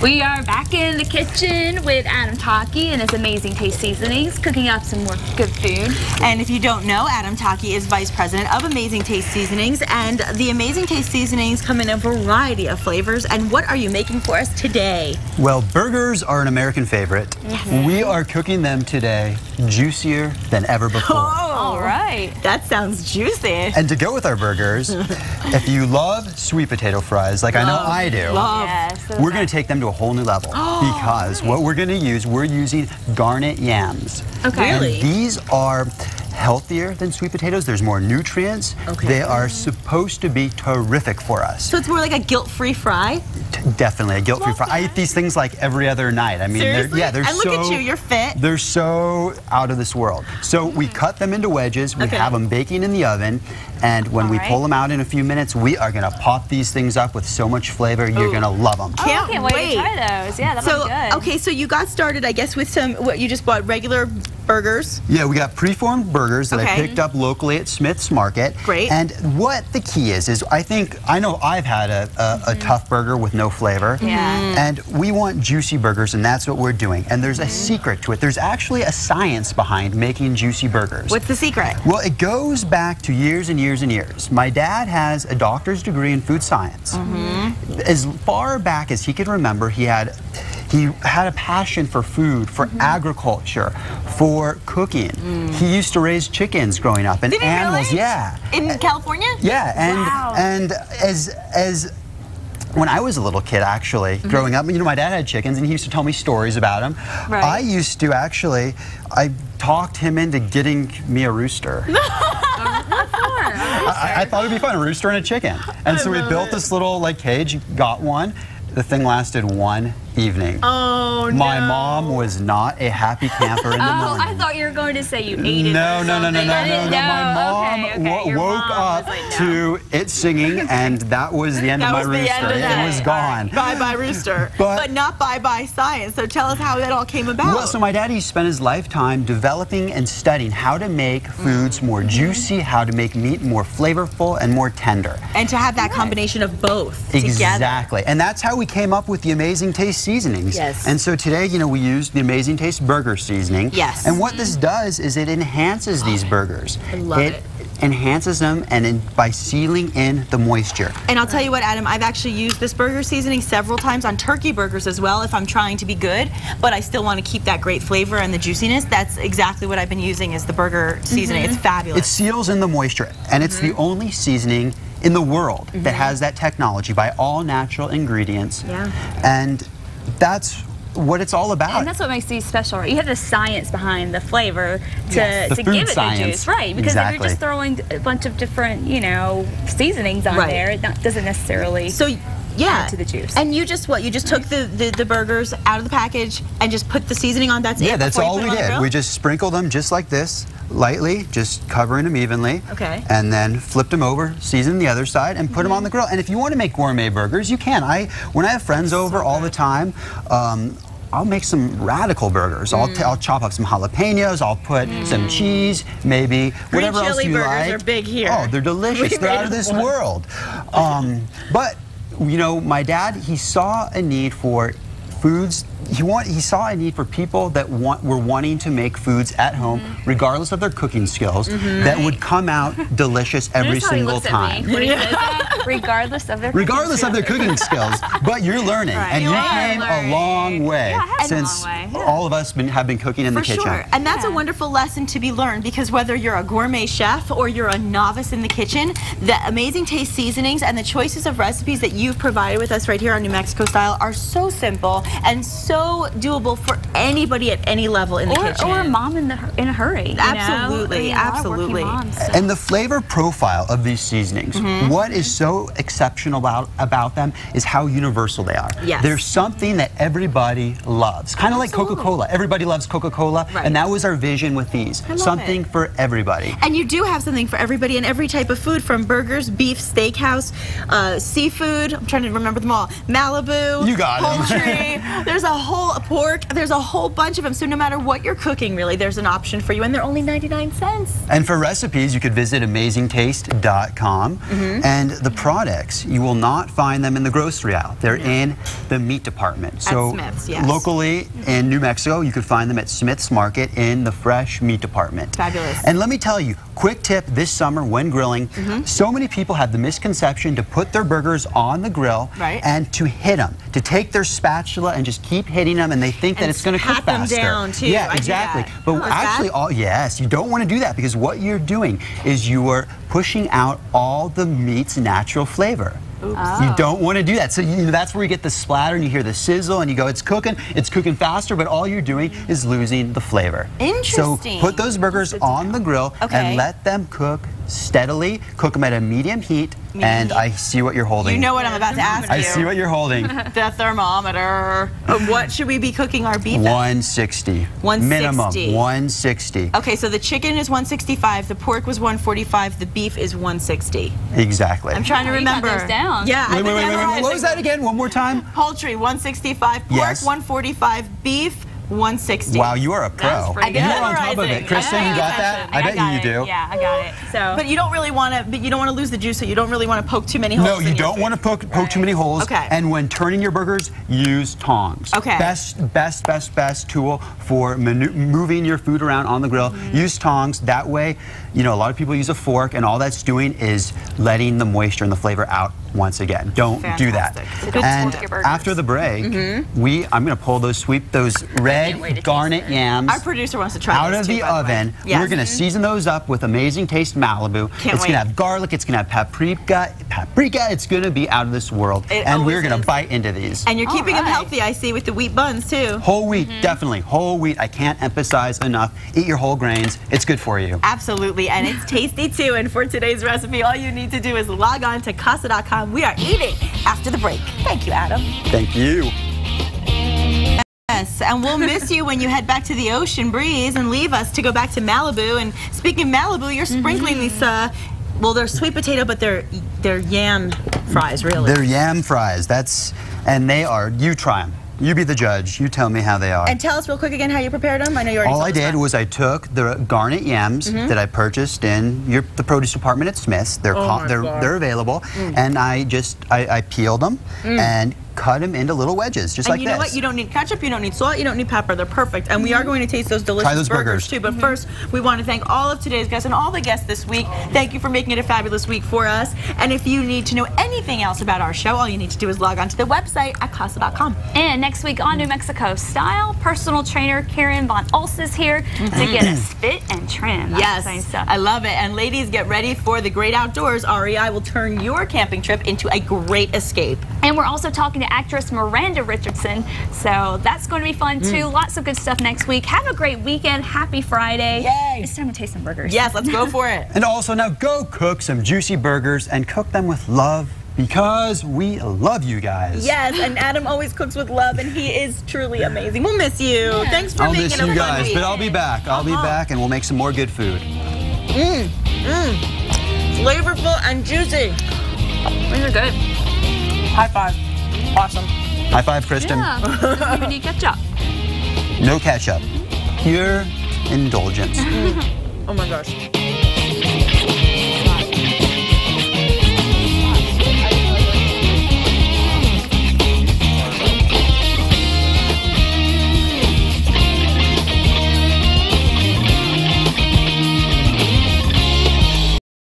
We are back in the kitchen with Adam Taki and his Amazing Taste Seasonings, cooking up some more good food. And if you don't know, Adam Taki is Vice President of Amazing Taste Seasonings, and the Amazing Taste Seasonings come in a variety of flavors. And what are you making for us today? Well, burgers are an American favorite. We are cooking them today juicier than ever before. All right. That sounds juicy. And to go with our burgers, if you love sweet potato fries, like I know I do, Yes, we're going to take them to a whole new level because what we're going to use, we're using garnet yams. Okay. Really? And these are healthier than sweet potatoes. There's more nutrients. Okay. They are supposed to be terrific for us. So it's more like a guilt-free fry? Definitely a guilt-free fry. I eat these things like every other night. I mean, Seriously? they're And look so, at you, you're fit. They're so out of this world. So we cut them into wedges. We have them baking in the oven. And when we pull them out in a few minutes, we are going to pop these things up with so much flavor. You're going to love them. Can't wait to try those. Yeah, that'll be good. Okay, so you got started, I guess, with some, what, you just bought regular burgers? Yeah, we got preformed burgers that I picked up locally at Smith's Market. Great. And what the key is I know I've had a tough burger with no flavor. Yeah. And we want juicy burgers, and that's what we're doing. And there's a secret to it. There's actually a science behind making juicy burgers. What's the secret? Well, it goes back to years and years and years. My dad has a doctor's degree in food science. As far back as he could remember, he had a passion for food, for agriculture, for cooking. He used to raise chickens growing up and Did he animals. really? Yeah. In California? Yeah, and as when I was a little kid, actually, growing up, you know, my dad had chickens and he used to tell me stories about them. Right. I used to actually, I talked him into getting me a rooster. I thought it'd be fun, a rooster and a chicken. And so we built this little cage, got one. The thing lasted one evening. Oh, no. My mom was not a happy camper in the morning. I thought you were going to say you ate it. No. My mom woke up to it singing, and that was the end of my rooster. It was gone. Bye-bye rooster. But not bye-bye science. So tell us how that all came about. Well, so my daddy spent his lifetime developing and studying how to make foods more juicy, how to make meat more flavorful and more tender. And to have that combination of both together. Exactly. And that's how we came up with the Amazing Taste Seasonings. Yes. And so today, you know, we used the Amazing Taste Burger Seasoning. Yes. And what this does is it enhances these burgers. I love it. Enhances them by sealing in the moisture. And I'll tell you what, Adam, I've actually used this burger seasoning several times on turkey burgers as well if I'm trying to be good, but I still want to keep that great flavor and the juiciness. That's exactly what I've been using is the burger seasoning. It's fabulous. It seals in the moisture, and it's the only seasoning in the world that has that technology by all natural ingredients. Yeah. And that's what it's all about. And that's what makes these special, right? You have the science behind the flavor to The give food it science. the juice, right? Because if Exactly. you're just throwing a bunch of different, you know, seasonings on there, it doesn't necessarily add to the juice. And you just you just took the burgers out of the package and just put the seasoning on. That's it. Yeah, that's all we did. grill? We just sprinkled them just like this, lightly, just covering them evenly. Okay. And then flipped them over, seasoned the other side, and put them on the grill. And if you want to make gourmet burgers, you can. When I have friends over all the time, I'll make some radical burgers. I'll chop up some jalapenos. I'll put some cheese, maybe whatever else you like. Green chili burgers are big here. Oh, they're delicious. They're out of this world. But you know, my dad, he saw a need for foods. He saw a need for people that were wanting to make foods at home, regardless of their cooking skills, that would come out delicious every single time. Regardless of their cooking skills, but you're learning, and you came a long way since all of us have been cooking in the kitchen. Sure. And that's a wonderful lesson to be learned, because whether you're a gourmet chef or you're a novice in the kitchen, the Amazing Taste Seasonings and the choices of recipes that you've provided with us right here on New Mexico Style are so simple and so doable for anybody at any level in the kitchen. Or a mom in a hurry. Absolutely, absolutely. And the flavor profile of these seasonings, what is so exceptional about them is how universal they are. Yes. There's something that everybody loves, kind of like Coca-Cola. Everybody loves Coca-Cola, and that was our vision with these. Something for everybody. And you do have something for everybody in every type of food, from burgers, beef, steakhouse, seafood, I'm trying to remember them all, Malibu, You got 'em. poultry, There's a whole pork. There's a whole bunch of them. So no matter what you're cooking, really, there's an option for you, and they're only 99 cents. And for recipes, you could visit amazingtaste.com. And the products, you will not find them in the grocery aisle. They're in the meat department. So Smith's, yes. locally in New Mexico, you could find them at Smith's Market in the fresh meat department. Fabulous. And let me tell you, quick tip this summer when grilling, so many people have the misconception to put their burgers on the grill and to hit them, to take their spatula and just keep hitting them, and they think that it's going to cook faster. Pat them down too. Yeah, exactly. But actually, yes, you don't want to do that, because what you're doing is you are pushing out all the meat's natural flavor. You don't want to do that. So that's where you get the splatter and you hear the sizzle and you go, it's cooking faster, but all you're doing is losing the flavor. Interesting. So put those burgers on the grill and let them cook steadily. Cook them at a medium heat. I see what you're holding. You know what I'm about to ask you. I see what you're holding. The thermometer. What should we be cooking our beef at? 160. 160. Minimum 160. Okay, so the chicken is 165, the pork was 145, the beef is 160. Exactly. I'm trying to remember. You got those down. Yeah. Wait. What was that again? One more time? Poultry 165, pork 145, beef 160. Wow, you are a pro. You're on top of it. Kristen, you got that? I bet you do. Yeah, I got it. So, but you don't really want to. But you don't want to lose the juice, so you don't really want to poke too many holes. No, you don't want to poke too many holes. Okay. And when turning your burgers, use tongs. Okay. Best tool for moving your food around on the grill. Use tongs. That way, a lot of people use a fork, and all that's doing is letting the moisture and the flavor out once again. Don't do that. And after the break, I'm going to pull those red garnet yams Our producer wants to try out of the oven. We're going to season those up with Amazing Taste Malibu. It's going to have garlic. It's going to have paprika. It's going to be out of this world. And we're going to bite into these. And you're keeping them healthy, I see, with the wheat buns too. Whole wheat, definitely. Whole wheat. I can't emphasize enough. Eat your whole grains. It's good for you. Absolutely. And it's tasty too. And for today's recipe, all you need to do is log on to casa.com. We are eating after the break. Thank you, Adam. Thank you. Yes, and we'll miss you when you head back to the ocean breeze and leave us to go back to Malibu. And speaking of Malibu, you're sprinkling these, well, they're sweet potato, but they're yam fries, really. They're yam fries. And they are, you try them. You be the judge. You tell me how they are. And tell us real quick again how you prepared them. I know you already All I did was I took the garnet yams that I purchased in the produce department at Smith's. They're available, and I peeled them and cut them into little wedges, just like this. And you know what? You don't need ketchup, you don't need salt, you don't need pepper. They're perfect. And we are going to taste those delicious burgers too. But first, we want to thank all of today's guests and all the guests this week. Thank you for making it a fabulous week for us. And if you need to know anything else about our show, all you need to do is log on to the website at casa.com. And next week on New Mexico Style, personal trainer Karen Von Ulst is here to get us fit and trim. Yes, I love it. And ladies, get ready for the great outdoors. REI will turn your camping trip into a great escape. And we're also talking to actress Miranda Richardson, so that's going to be fun too. Lots of good stuff next week. Have a great weekend. Happy Friday. Yay. It's time to taste some burgers. Yes, let's go for it. And also now go cook some juicy burgers and cook them with love, because we love you guys. Yes, and Adam always cooks with love, and he is truly amazing. We'll miss you. Yeah. Thanks for making it a fun week. I'll miss you guys, but I'll be back. I'll be back, and we'll make some more good food. Flavorful and juicy. These are good. High five. Awesome. High five, Kristen. Yeah. Doesn't even need ketchup. No ketchup. Pure indulgence. Oh my gosh.